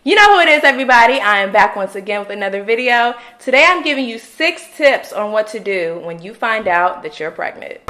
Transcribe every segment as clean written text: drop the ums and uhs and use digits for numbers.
You know who it is, everybody. I am back once again with another video. Today I'm giving you 6 tips on what to do when you find out that you're pregnant.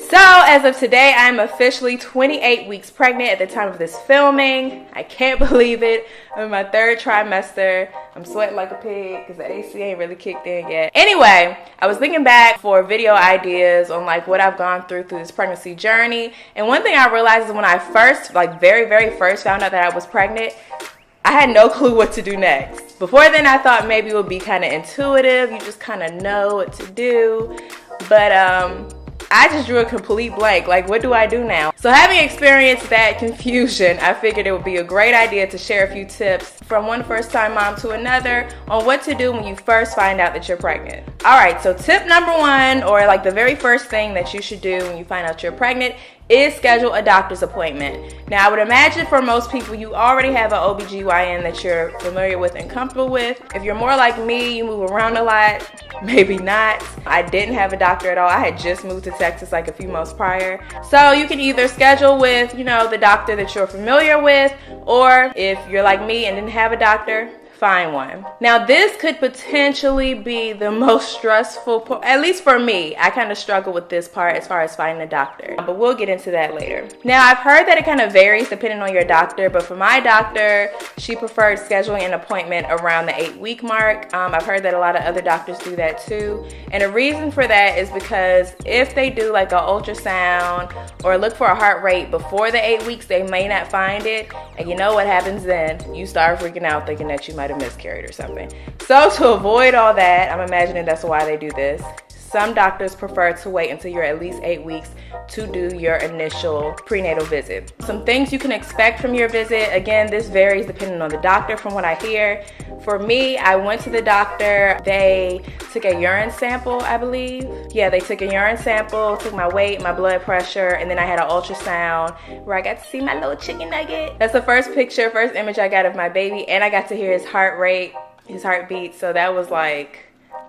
So as of today, I'm officially 28 weeks pregnant at the time of this filming. I can't believe it. I'm in my 3rd trimester. I'm sweating like a pig because the AC ain't really kicked in yet. Anyway, I was thinking back for video ideas on like what I've gone through this pregnancy journey. And one thing I realized is when I first, very first found out that I was pregnant, I had no clue what to do next. Before then, I thought maybe it would be kind of intuitive. You just kind of know what to do. But I just drew a complete blank. Like, what do I do now? So having experienced that confusion, I figured it would be a great idea to share a few tips from one first-time mom to another on what to do when you first find out that you're pregnant. All right, so tip number 1, or like the very first thing that you should do when you find out you're pregnant, is schedule a doctor's appointment. Now, I would imagine for most people, you already have an OBGYN that you're familiar with and comfortable with. If you're more like me, you move around a lot, maybe not. I didn't have a doctor at all. I had just moved to Texas like a few months prior. So you can either schedule with, the doctor that you're familiar with, or if you're like me and didn't have a doctor, find one. Now, this could potentially be the most stressful part, at least for me. I kind of struggle with this part as far as finding a doctor, but we'll get into that later. Now, I've heard that it kind of varies depending on your doctor, but for my doctor, she preferred scheduling an appointment around the 8-week mark. I've heard that a lot of other doctors do that too. And the reason for that is because if they do like an ultrasound or look for a heart rate before the 8 weeks, they may not find it. And you know what happens then? You start freaking out thinking that you might have miscarried or something. So to avoid all that, I'm imagining that's why they do this. Some doctors prefer to wait until you're at least 8 weeks to do your initial prenatal visit. Some things you can expect from your visit. Again, this varies depending on the doctor from what I hear. For me, I went to the doctor. They took a urine sample, I believe. Yeah, they took a urine sample, took my weight, my blood pressure, and then I had an ultrasound where I got to see my little chicken nugget. That's the first image I got of my baby, and I got to hear his heart rate, his heartbeat. So that was like,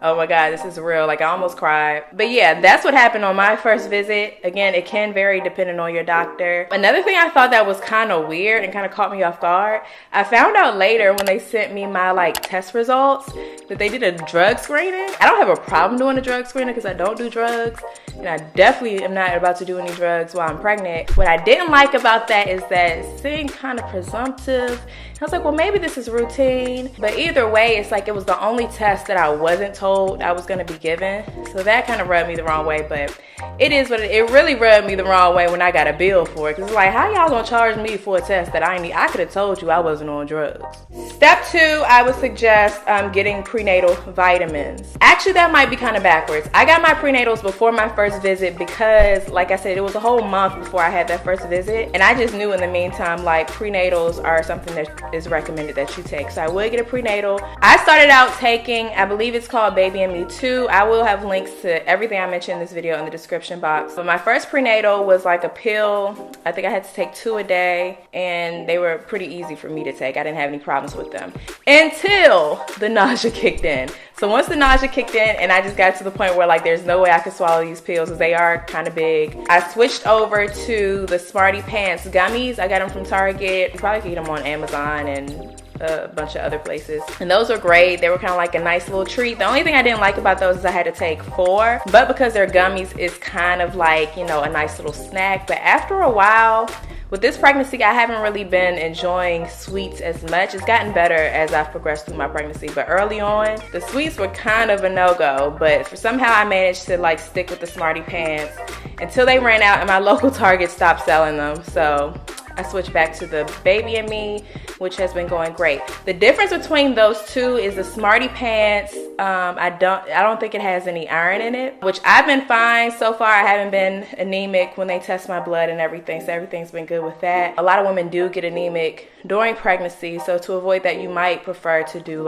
oh my God, this is real. Like, I almost cried. But yeah, that's what happened on my first visit. Again, it can vary depending on your doctor. Another thing I thought that was kind of weird and kind of caught me off guard, I found out later when they sent me my test results that they did a drug screening. I don't have a problem doing a drug screening because I don't do drugs, and I definitely am not about to do any drugs while I'm pregnant. What I didn't like about that is that it seemed kind of presumptive. I was like, well, maybe this is routine. But either way, it's like it was the only test that I wasn't told I was gonna be given. So that kind of rubbed me the wrong way, but it is what it really rubbed me the wrong way when I got a bill for it. Cause it's like, how y'all gonna charge me for a test that I need? I could have told you I wasn't on drugs. Step 2, I would suggest getting prenatal vitamins. Actually, that might be kind of backwards. I got my prenatals before my first visit because, like I said, it was a whole month before I had that first visit. And I just knew in the meantime, prenatals are something that is recommended that you take. So I would get a prenatal. I started out taking, I believe it's called Baby and Me 2. I will have links to everything I mentioned in this video in the description box. But my first prenatal was like a pill. I think I had to take 2 a day, and they were pretty easy for me to take. I didn't have any problems with them until the nausea kicked in. So once the nausea kicked in and I just got to the point where there's no way I could swallow these pills because they are kind of big, I switched over to the Smarty Pants gummies. I got them from Target. You probably can get them on Amazon and a bunch of other places, and those are great. They were kind of like a nice little treat. The only thing I didn't like about those is I had to take 4, but because they're gummies, it's kind of like, a nice little snack. But after a while, with this pregnancy, I haven't really been enjoying sweets as much. It's gotten better as I've progressed through my pregnancy, but early on, the sweets were kind of a no-go. But somehow I managed to stick with the Smarty Pants until they ran out and my local Target stopped selling them. So I switched back to the Baby and Me, which has been going great. The difference between those two is the Smarty Pants, I don't think it has any iron in it, which I've been fine so far. I haven't been anemic when they test my blood and everything, so everything's been good with that. A lot of women do get anemic during pregnancy, so to avoid that, you might prefer to do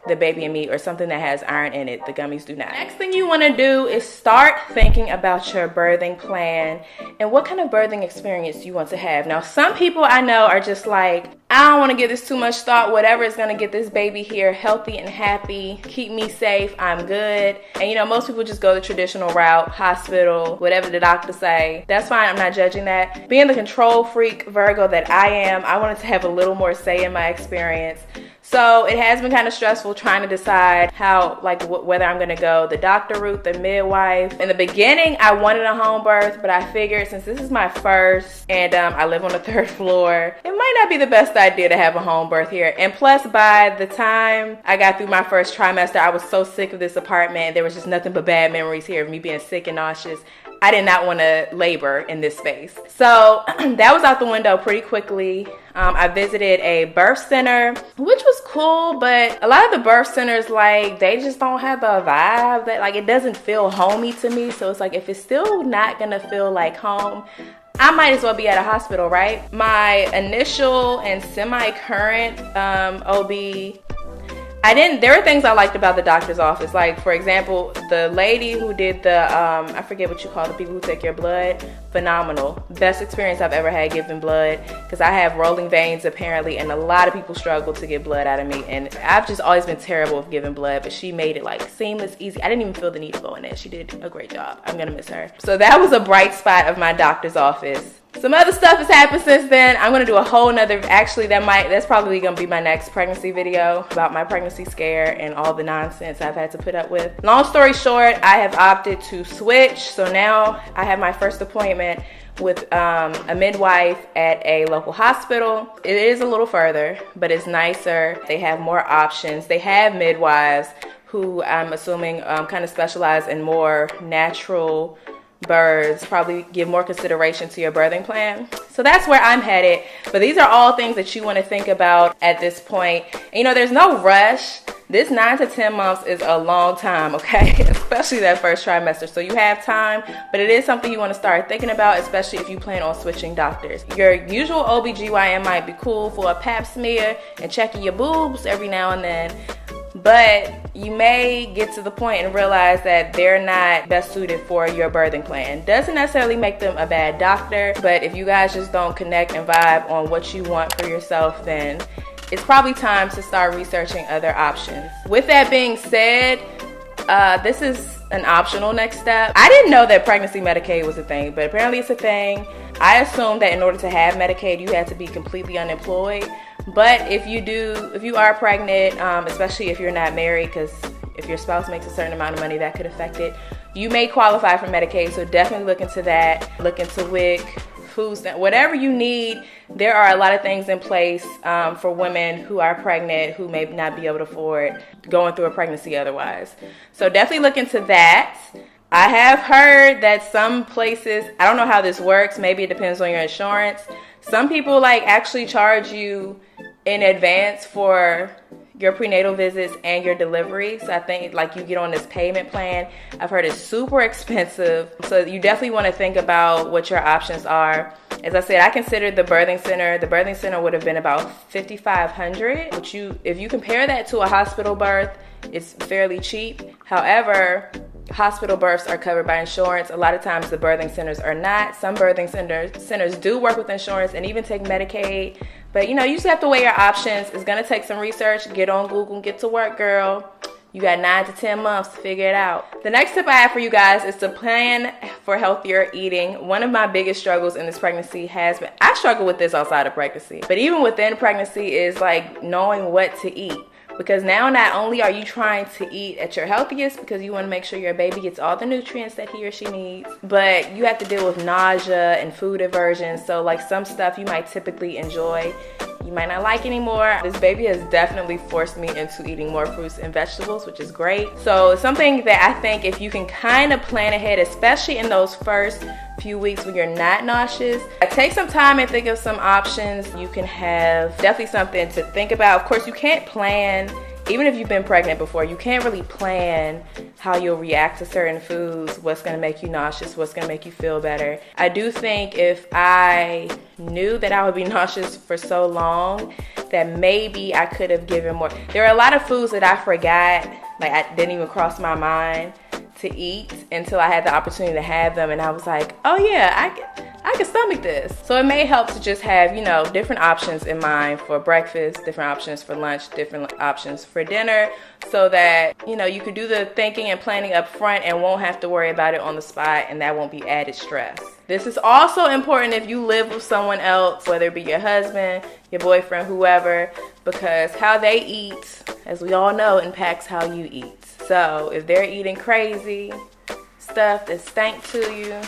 the baby and me, or something that has iron in it. The gummies do not. Next thing you want to do is start thinking about your birthing plan and what kind of birthing experience you want to have. Now, some people I know are just like, I don't want to give this too much thought. Whatever is going to get this baby here healthy and happy, keep me safe, I'm good. And you know, most people just go the traditional route, hospital, whatever the doctor say. That's fine, I'm not judging that. Being the control freak Virgo that I am, I wanted to have a little more say in my experience. So it has been kind of stressful trying to decide how, like, whether I'm going to go the doctor route, the midwife. In the beginning, I wanted a home birth, but I figured since this is my first and I live on the 3rd floor, it might not be the best idea to have a home birth here. And plus, by the time I got through my first trimester, I was so sick of this apartment. There was just nothing but bad memories here of me being sick and nauseous. I did not want to labor in this space. So that was out the window pretty quickly. I visited a birth center, which was cool, but a lot of the birth centers, like, they just don't have the vibe that, like, it doesn't feel homey to me. So it's like, if it's still not gonna feel like home, I might as well be at a hospital, right? My initial and semi-current OB, there were things I liked about the doctor's office. Like, for example, the lady who did the, I forget what you call the people who take your blood, phenomenal. Best experience I've ever had giving blood, because I have rolling veins apparently, and a lot of people struggle to get blood out of me. And I've just always been terrible with giving blood, but she made it like seamless, easy. I didn't even feel the need to go in there. She did a great job. I'm gonna miss her. So that was a bright spot of my doctor's office. Some other stuff has happened since then. I'm gonna do a whole nother, actually that's probably gonna be my next pregnancy video about my pregnancy scare and all the nonsense I've had to put up with. Long story short, I have opted to switch. So now I have my first appointment with a midwife at a local hospital. It is a little further, but it's nicer. They have more options. They have midwives who I'm assuming kind of specialize in more natural births, probably give more consideration to your birthing plan. So that's where I'm headed. But these are all things that you want to think about at this point. And, you know, there's no rush. This 9 to 10 months is a long time, okay? Especially that first trimester. So you have time, but it is something you want to start thinking about, especially if you plan on switching doctors. Your usual OBGYN might be cool for a pap smear and checking your boobs every now and then. But you may get to the point and realize that they're not best suited for your birthing plan. Doesn't necessarily make them a bad doctor, but if you guys just don't connect and vibe on what you want for yourself, then it's probably time to start researching other options. With that being said, this is an optional next step. I didn't know that pregnancy Medicaid was a thing, but apparently it's a thing. I assumed that in order to have Medicaid, you had to be completely unemployed. But if you are pregnant, especially if you're not married, because if your spouse makes a certain amount of money, that could affect it, you may qualify for Medicaid. So definitely look into that. Look into WIC, food stamps, whatever you need. There are a lot of things in place for women who are pregnant who may not be able to afford going through a pregnancy otherwise. So definitely look into that. I have heard that some places, I don't know how this works, maybe it depends on your insurance. Some people like actually charge you in advance for your prenatal visits and your delivery. So I think like you get on this payment plan. I've heard it's super expensive. So you definitely want to think about what your options are. As I said, I considered the birthing center. The birthing center would have been about $5,500, which if you compare that to a hospital birth, it's fairly cheap. However, hospital births are covered by insurance. A lot of times the birthing centers are not. Some birthing centers do work with insurance and even take Medicaid. But you know, you just have to weigh your options. It's gonna take some research. Get on Google and get to work, girl. You got 9 to 10 months to figure it out. The next tip I have for you guys is to plan for healthier eating. One of my biggest struggles in this pregnancy has been, I struggle with this outside of pregnancy, but even within pregnancy is like knowing what to eat. Because now not only are you trying to eat at your healthiest because you want to make sure your baby gets all the nutrients that he or she needs, but you have to deal with nausea and food aversion. So like some stuff you might typically enjoy, you might not like anymore. This baby has definitely forced me into eating more fruits and vegetables, which is great. So something that I think if you can kind of plan ahead, especially in those first few weeks when you're not nauseous, take some time and think of some options you can have. Definitely something to think about. Of course, you can't plan, even if you've been pregnant before, you can't really plan how you'll react to certain foods, what's gonna make you nauseous, what's gonna make you feel better. I do think if I knew that I would be nauseous for so long, that maybe I could have given more. There are a lot of foods that I forgot, like I didn't even cross my mind to eat until I had the opportunity to have them, and I was like, oh yeah, I can stomach this. So it may help to just have, you know, different options in mind for breakfast, different options for lunch, different options for dinner, so that, you know, you can do the thinking and planning up front and won't have to worry about it on the spot, and that won't be added stress. This is also important if you live with someone else, whether it be your husband, your boyfriend, whoever, because how they eat, as we all know, impacts how you eat. So if they're eating crazy stuff that stank to you,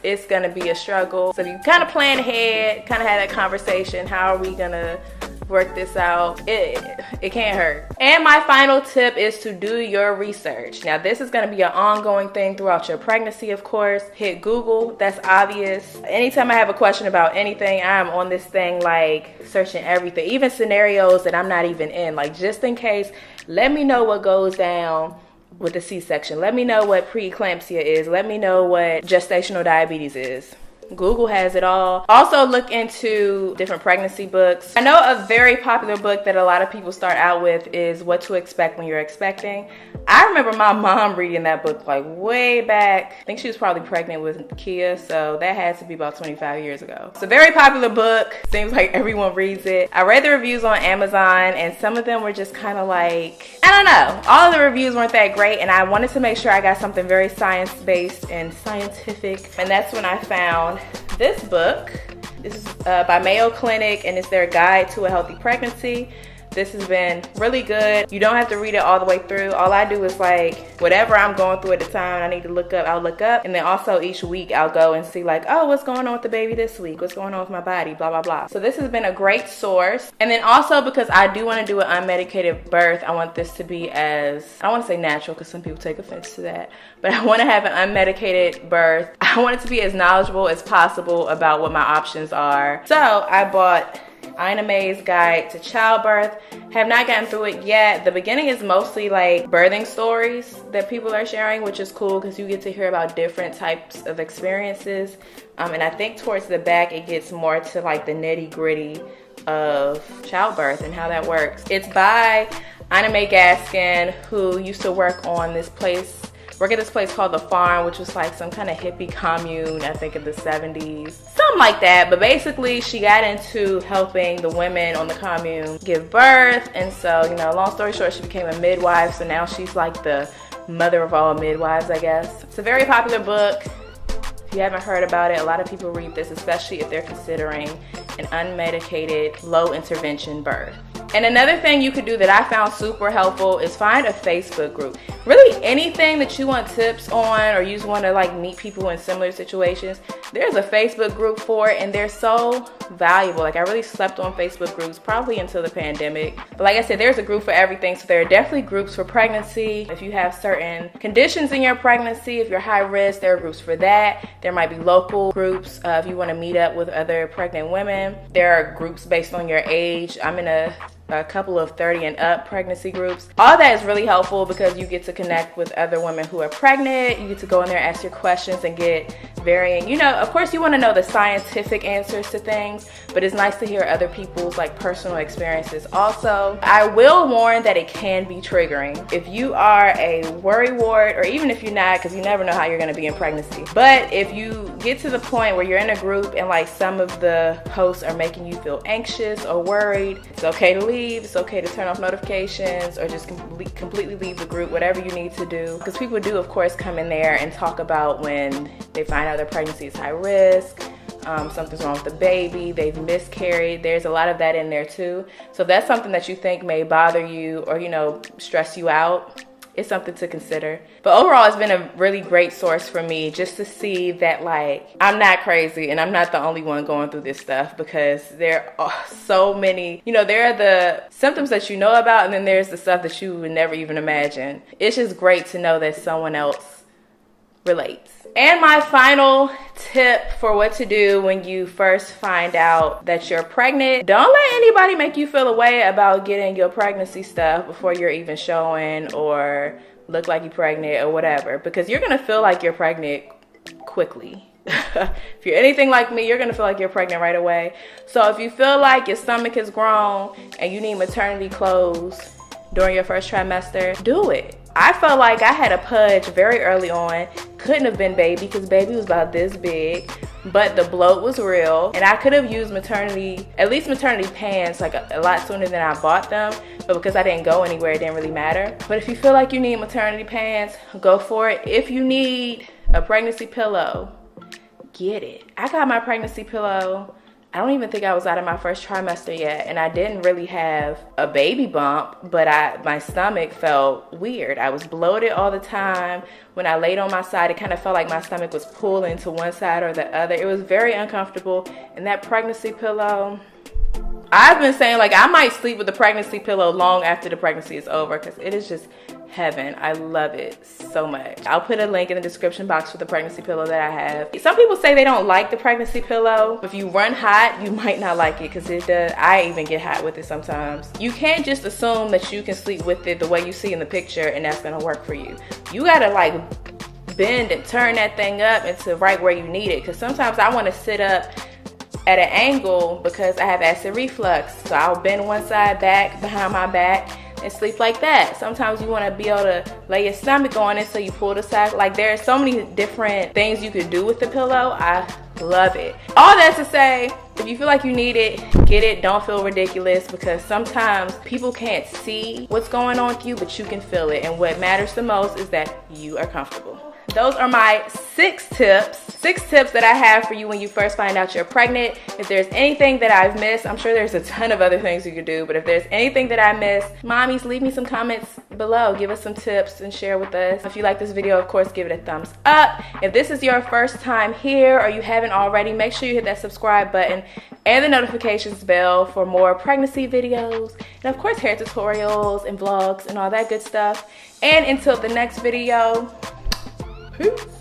it's gonna be a struggle. So if you kind of plan ahead, kind of have that conversation, how are we gonna work this out? It can't hurt. And my final tip is to do your research. Now this is gonna be an ongoing thing throughout your pregnancy, of course. Hit Google, that's obvious. Anytime I have a question about anything, I'm on this thing like searching everything, even scenarios that I'm not even in, like just in case. Let me know what goes down with the C-section. Let me know what preeclampsia is. Let me know what gestational diabetes is. Google has it all. Also look into different pregnancy books. I know a very popular book that a lot of people start out with is What to Expect When You're Expecting. I remember my mom reading that book like way back. I think she was probably pregnant with Kia, so that had to be about 25 years ago. It's a very popular book. Seems like everyone reads it. I read the reviews on Amazon, and some of them were just kind of like, I don't know. All of the reviews weren't that great, and I wanted to make sure I got something very science-based and scientific, and that's when I found this book. This is by Mayo Clinic, and it's their guide to a healthy pregnancy. This has been really good. You don't have to read it all the way through. All I do is like whatever I'm going through at the time I need to look up, I'll look up. And then also each week I'll go and see like, oh, what's going on with the baby this week? What's going on with my body? Blah, blah, blah. So this has been a great source. And then also because I do want to do an unmedicated birth, I want this to be as, I don't want to say natural because some people take offense to that, but I want to have an unmedicated birth. I want it to be as knowledgeable as possible about what my options are. So I bought Ina May's Guide to Childbirth. Have not gotten through it yet. The beginning is mostly like birthing stories that people are sharing, which is cool because you get to hear about different types of experiences. And I think towards the back it gets more to like the nitty-gritty of childbirth and how that works. It's by Ina May Gaskin, who used to work at this place called The Farm, which was like some kind of hippie commune, I think in the 70s. Something like that. But basically, she got into helping the women on the commune give birth. And so, you know, long story short, she became a midwife. So now she's like the mother of all midwives, I guess. It's a very popular book. If you haven't heard about it, a lot of people read this, especially if they're considering an unmedicated, low intervention birth. And another thing you could do that I found super helpful is find a Facebook group. Really anything that you want tips on or you just want to like meet people in similar situations, there's a Facebook group for it, and they're so valuable. Like I really slept on Facebook groups probably until the pandemic. But like I said, there's a group for everything. So there are definitely groups for pregnancy. If you have certain conditions in your pregnancy, if you're high risk, there are groups for that. There might be local groups if you want to meet up with other pregnant women. There are groups based on your age. I'm in a couple of 30 and up pregnancy groups. All that is really helpful because you get to connect with other women who are pregnant. You get to go in there, ask your questions, and get varying, you know, of course you want to know the scientific answers to things, but it's nice to hear other people's like personal experiences. Also, I will warn that it can be triggering. If you are a worrywart, or even if you're not, because you never know how you're going to be in pregnancy, but if you get to the point where you're in a group and like some of the posts are making you feel anxious or worried, it's okay to leave. It's okay to turn off notifications or just completely leave the group, whatever you need to do. Because people do, of course, come in there and talk about when they find out their pregnancy is high risk, something's wrong with the baby, they've miscarried. There's a lot of that in there too. So if that's something that you think may bother you or, you know, stress you out, it's something to consider. But overall, it's been a really great source for me just to see that like I'm not crazy and I'm not the only one going through this stuff, because there are so many, you know, there are the symptoms that you know about, and then there's the stuff that you would never even imagine. It's just great to know that someone else relates. And my final tip for what to do when you first find out that you're pregnant: don't let anybody make you feel a way about getting your pregnancy stuff before you're even showing or look like you're pregnant or whatever, because you're gonna feel like you're pregnant quickly. If you're anything like me, you're gonna feel like you're pregnant right away. So if you feel like your stomach has grown and you need maternity clothes during your first trimester, do it. I felt like I had a pudge very early on. Couldn't have been baby because baby was about this big, but the bloat was real, and I could have used maternity pants like a lot sooner than I bought them, but because I didn't go anywhere, it didn't really matter. But if you feel like you need maternity pants, go for it. If you need a pregnancy pillow, get it. I got my pregnancy pillow, I don't even think I was out of my first trimester yet, and I didn't really have a baby bump, but my stomach felt weird. I was bloated all the time. When I laid on my side, it kind of felt like my stomach was pulling to one side or the other. It was very uncomfortable, and that pregnancy pillow, I've been saying like I might sleep with the pregnancy pillow long after the pregnancy is over because it is just heaven. I love it so much. I'll put a link in the description box for the pregnancy pillow that I have. Some people say they don't like the pregnancy pillow. If you run hot, you might not like it because it does. I even get hot with it sometimes. You can't just assume that you can sleep with it the way you see in the picture and that's gonna work for you. You gotta like bend and turn that thing up into right where you need it, because sometimes I want to sit up at an angle because I have acid reflux, so I'll bend one side back behind my back and sleep like that. Sometimes you want to be able to lay your stomach on it so you pull the side. Like there are so many different things you could do with the pillow. I love it. All that to say, if you feel like you need it, get it. Don't feel ridiculous, because sometimes people can't see what's going on with you, but you can feel it. And what matters the most is that you are comfortable. Those are my 6 tips that I have for you when you first find out you're pregnant. If there's anything that I've missed, I'm sure there's a ton of other things you could do, but if there's anything that I missed, mommies, leave me some comments below. Give us some tips and share with us. If you like this video, of course, give it a thumbs up. If this is your first time here or you haven't already, make sure you hit that subscribe button and the notifications bell for more pregnancy videos, and of course hair tutorials and vlogs and all that good stuff. And until the next video, peace.